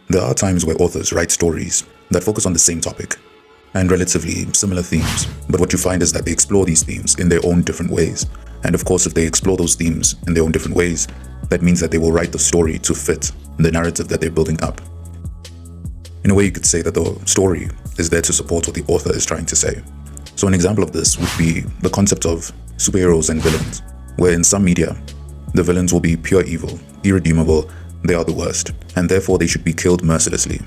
There are times where authors write stories that focus on the same topic and relatively similar themes, but what you find is that they explore these themes in their own different ways. And of course, if they explore those themes in their own different ways, that means that they will write the story to fit the narrative that they're building up. In a way, you could say that the story is there to support what the author is trying to say. So an example of this would be the concept of superheroes and villains, where in some media, the villains will be pure evil, irredeemable, they are the worst, and therefore they should be killed mercilessly.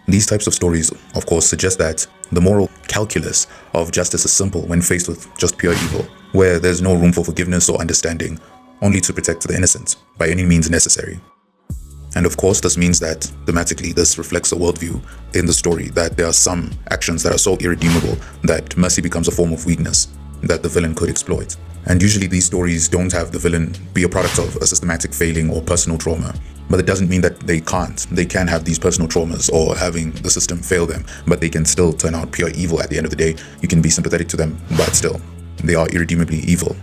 These types of stories, of course, suggest that the moral calculus of justice is simple when faced with just pure evil, where there's no room for forgiveness or understanding, only to protect the innocent by any means necessary. And of course, this means that thematically this reflects a worldview in the story, that there are some actions that are so irredeemable that mercy becomes a form of weakness that the villain could exploit. And usually these stories don't have the villain be a product of a systematic failing or personal trauma. But it doesn't mean that they can't. They can have these personal traumas or having the system fail them, but they can still turn out pure evil at the end of the day. You can be sympathetic to them, but still, they are irredeemably evil.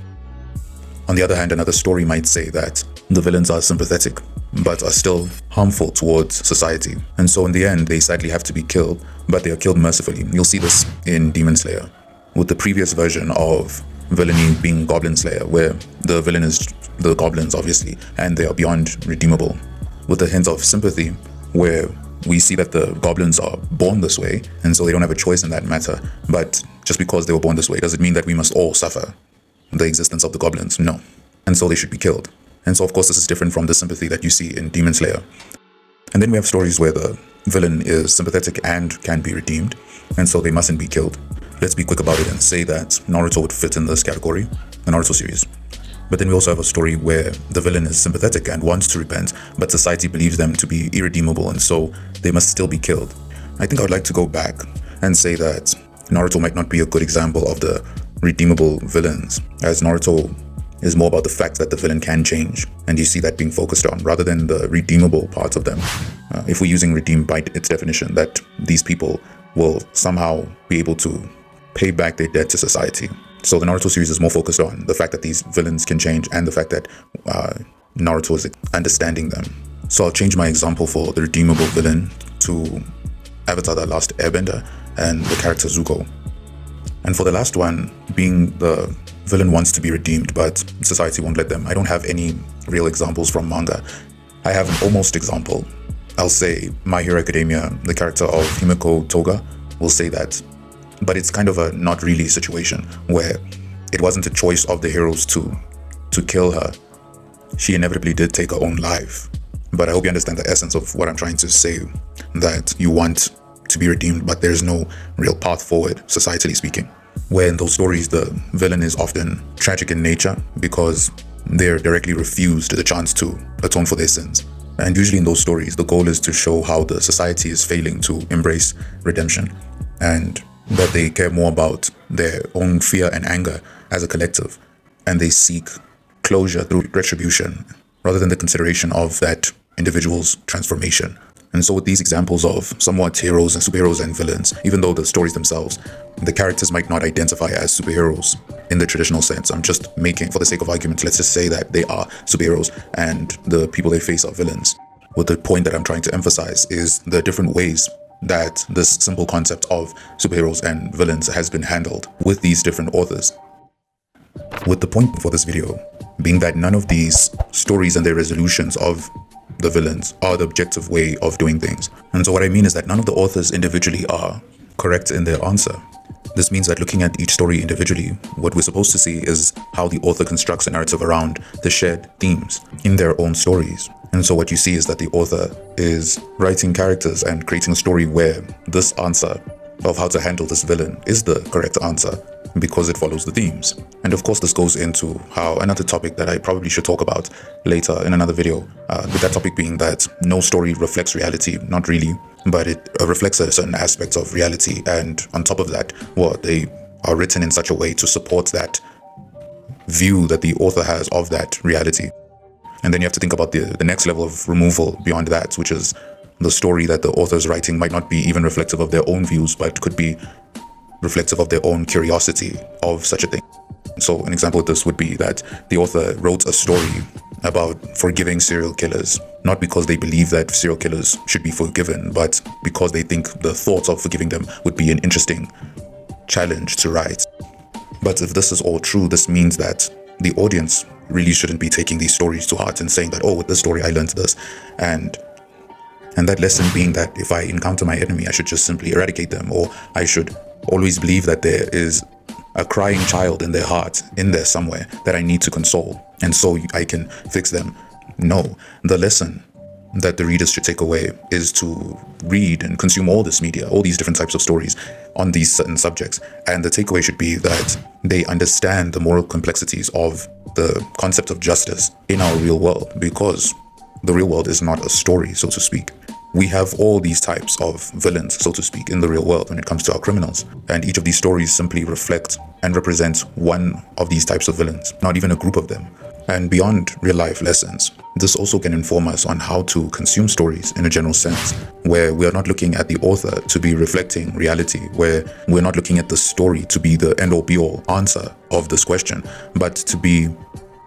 On the other hand, another story might say that the villains are sympathetic, but are still harmful towards society. And so in the end, they sadly have to be killed, but they are killed mercifully. You'll see this in Demon Slayer, with the previous version of villainy being Goblin Slayer, where the villain is the goblins, obviously, and they are beyond redeemable. With a hint of sympathy, where we see that the goblins are born this way, and so they don't have a choice in that matter. But just because they were born this way, does it mean that we must all suffer the existence of the goblins? No. And so they should be killed. And so, of course, this is different from the sympathy that you see in Demon Slayer. And then we have stories where the villain is sympathetic and can be redeemed, and so they mustn't be killed. Let's be quick about it and say that Naruto would fit in this category, the Naruto series. But then we also have a story where the villain is sympathetic and wants to repent, but society believes them to be irredeemable, and so they must still be killed. I think I would like to go back and say that Naruto might not be a good example of the redeemable villains, as Naruto is more about the fact that the villain can change, and you see that being focused on, rather than the redeemable parts of them. If we're using redeem by its definition, that these people will somehow be able to pay back their debt to society. So the Naruto series is more focused on the fact that these villains can change and the fact that Naruto is understanding them. So I'll change my example for the redeemable villain to Avatar: The Last Airbender and the character Zuko. And for the last one, being the villain wants to be redeemed, but society won't let them. I don't have any real examples from manga. I have an almost example. I'll say My Hero Academia, the character of Himiko Toga, will say that. But it's kind of a not really situation where it wasn't a choice of the heroes to kill her. She inevitably did take her own life. But I hope you understand the essence of what I'm trying to say, that you want to be redeemed, but there's no real path forward, societally speaking. Where in those stories, the villain is often tragic in nature because they're directly refused the chance to atone for their sins. And usually in those stories, the goal is to show how the society is failing to embrace redemption, and that they care more about their own fear and anger as a collective, and they seek closure through retribution rather than the consideration of that individual's transformation. And so with these examples of somewhat heroes and superheroes and villains, even though the stories themselves, the characters might not identify as superheroes in the traditional sense. I'm just making, for the sake of argument, let's just say that they are superheroes and the people they face are villains. What the point that I'm trying to emphasize is the different ways that this simple concept of superheroes and villains has been handled with these different authors. With the point for this video being that none of these stories and their resolutions of the villains are the objective way of doing things. And so what I mean is that none of the authors individually are correct in their answer. This means that looking at each story individually, what we're supposed to see is how the author constructs a narrative around the shared themes in their own stories. And so what you see is that the author is writing characters and creating a story where this answer of how to handle this villain is the correct answer because it follows the themes. And of course, this goes into how another topic that I probably should talk about later in another video, with that topic being that no story reflects reality, not really, but it reflects a certain aspects of reality. And on top of that, they are written in such a way to support that view that the author has of that reality. And then you have to think about the next level of removal beyond that, which is the story that the author is writing might not be even reflective of their own views, but could be reflective of their own curiosity of such a thing. So an example of this would be that the author wrote a story about forgiving serial killers, not because they believe that serial killers should be forgiven, but because they think the thought of forgiving them would be an interesting challenge to write. But if this is all true, this means that the audience really shouldn't be taking these stories to heart and saying that, oh, with this story I learned this, and that lesson being that if I encounter my enemy, I should just simply eradicate them, or I should always believe that there is a crying child in their heart, in there somewhere, that I need to console, and so I can fix them. No, the lesson that the readers should take away is to read and consume all this media, all these different types of stories on these certain subjects. And the takeaway should be that they understand the moral complexities of the concept of justice in our real world, because the real world is not a story, so to speak. We have all these types of villains, so to speak, in the real world when it comes to our criminals. And each of these stories simply reflect and represent one of these types of villains, not even a group of them. And beyond real-life lessons, this also can inform us on how to consume stories in a general sense, where we are not looking at the author to be reflecting reality, where we're not looking at the story to be the end-all be-all answer of this question, but to be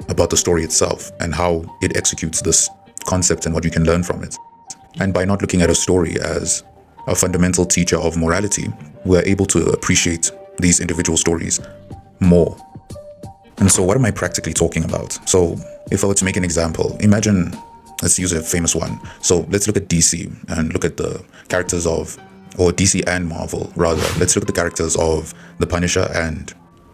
about the story itself and how it executes this concept and what you can learn from it. And by not looking at a story as a fundamental teacher of morality, we're able to appreciate these individual stories more. And so what am I practically talking about? So if I were to make an example, imagine, let's use a famous one. So let's look at DC and look at the characters of, or DC and Marvel rather, let's look at the characters of the Punisher and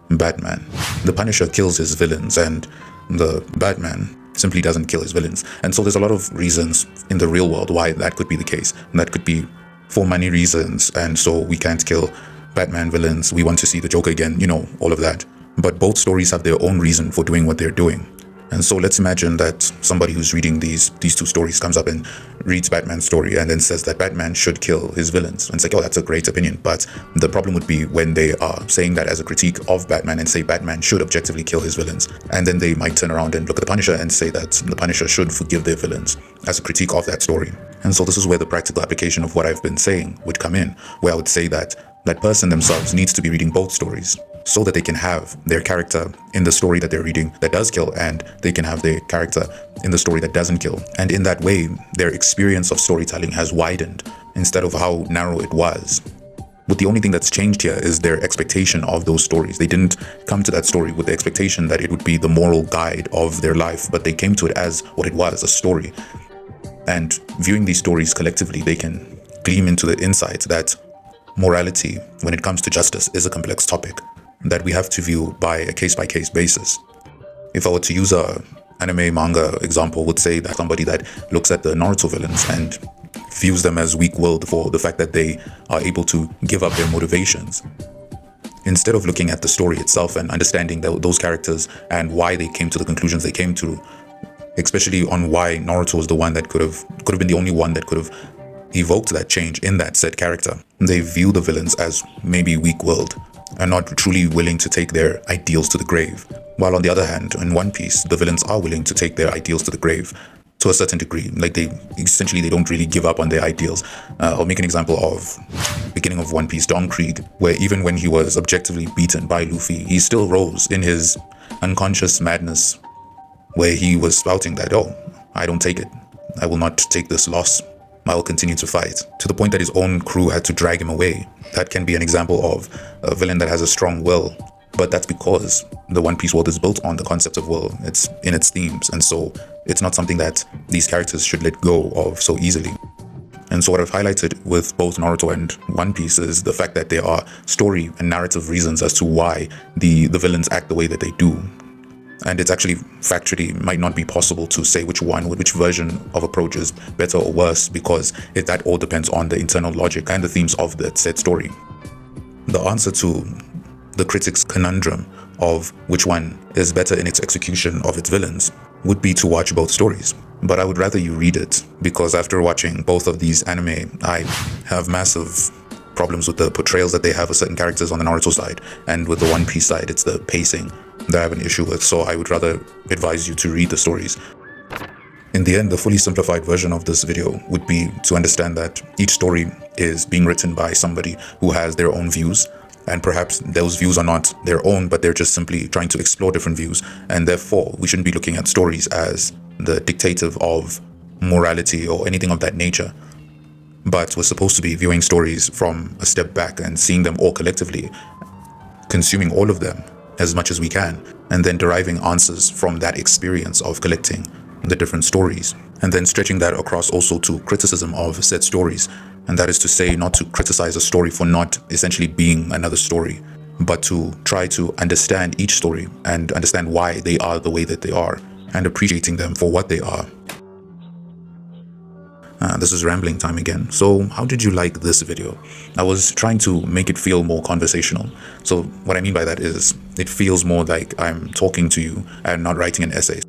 Batman. The Punisher kills his villains and the Batman simply doesn't kill his villains. And so there's a lot of reasons in the real world why that could be the case. And that could be for money reasons, and so we can't kill Batman villains. We want to see the Joker again, all of that. But both stories have their own reason for doing what they're doing. And so let's imagine that somebody who's reading these two stories comes up and reads Batman's story and then says that Batman should kill his villains. And it's like, oh, that's a great opinion. But the problem would be when they are saying that as a critique of Batman and say Batman should objectively kill his villains. And then they might turn around and look at the Punisher and say that the Punisher should forgive their villains as a critique of that story. And so this is where the practical application of what I've been saying would come in, where I would say that that person themselves needs to be reading both stories, so that they can have their character in the story that they're reading that does kill, and they can have their character in the story that doesn't kill. And in that way, their experience of storytelling has widened instead of how narrow it was. But the only thing that's changed here is their expectation of those stories. They didn't come to that story with the expectation that it would be the moral guide of their life, but they came to it as what it was, a story. And viewing these stories collectively, they can gleam into the insight that morality, when it comes to justice, is a complex topic that we have to view by a case-by-case basis. If I were to use a anime manga example, would say that somebody that looks at the Naruto villains and views them as weak-willed for the fact that they are able to give up their motivations, instead of looking at the story itself and understanding those characters and why they came to the conclusions they came to, especially on why Naruto was the one that could have been the only one that could have evoked that change in that said character. They view the villains as maybe weak-willed and not truly willing to take their ideals to the grave. While on the other hand, in One Piece, the villains are willing to take their ideals to the grave to a certain degree. Like they don't really give up on their ideals. I'll make an example of beginning of One Piece, Don Krieg, where even when he was objectively beaten by Luffy, he still rose in his unconscious madness, where he was spouting that, oh, I don't take it. I will not take this loss. I will continue to fight, to the point that his own crew had to drag him away. That can be an example of a villain that has a strong will, but that's because the One Piece world is built on the concept of will. It's in its themes, and so it's not something that these characters should let go of so easily. And so what I've highlighted with both Naruto and One Piece is the fact that there are story and narrative reasons as to why the villains act the way that they do. And it's actually factually might not be possible to say which version of approach is better or worse, because that all depends on the internal logic and the themes of that said story. The answer to the critic's conundrum of which one is better in its execution of its villains would be to watch both stories. But I would rather you read it, because after watching both of these anime, I have massive problems with the portrayals that they have of certain characters on the Naruto side, and with the One Piece side, it's the pacing that I have an issue with. So I would rather advise you to read the stories. In the end, the fully simplified version of this video would be to understand that each story is being written by somebody who has their own views, and perhaps those views are not their own, but they're just simply trying to explore different views, and therefore we shouldn't be looking at stories as the dictative of morality or anything of that nature. But we're supposed to be viewing stories from a step back and seeing them all collectively, consuming all of them as much as we can, and then deriving answers from that experience of collecting the different stories, and then stretching that across also to criticism of said stories. And that is to say, not to criticize a story for not essentially being another story, but to try to understand each story and understand why they are the way that they are, and appreciating them for what they are. This is rambling time again. So how did you like this video? I was trying to make it feel more conversational. So what I mean by that is it feels more like I'm talking to you and not writing an essay.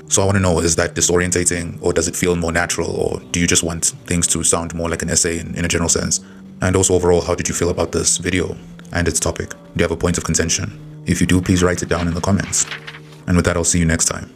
So I want to know, is that disorientating, or does it feel more natural, or do you just want things to sound more like an essay in a general sense? And also overall, how did you feel about this video and its topic? Do you have a point of contention? If you do, please write it down in the comments. And with that, I'll see you next time.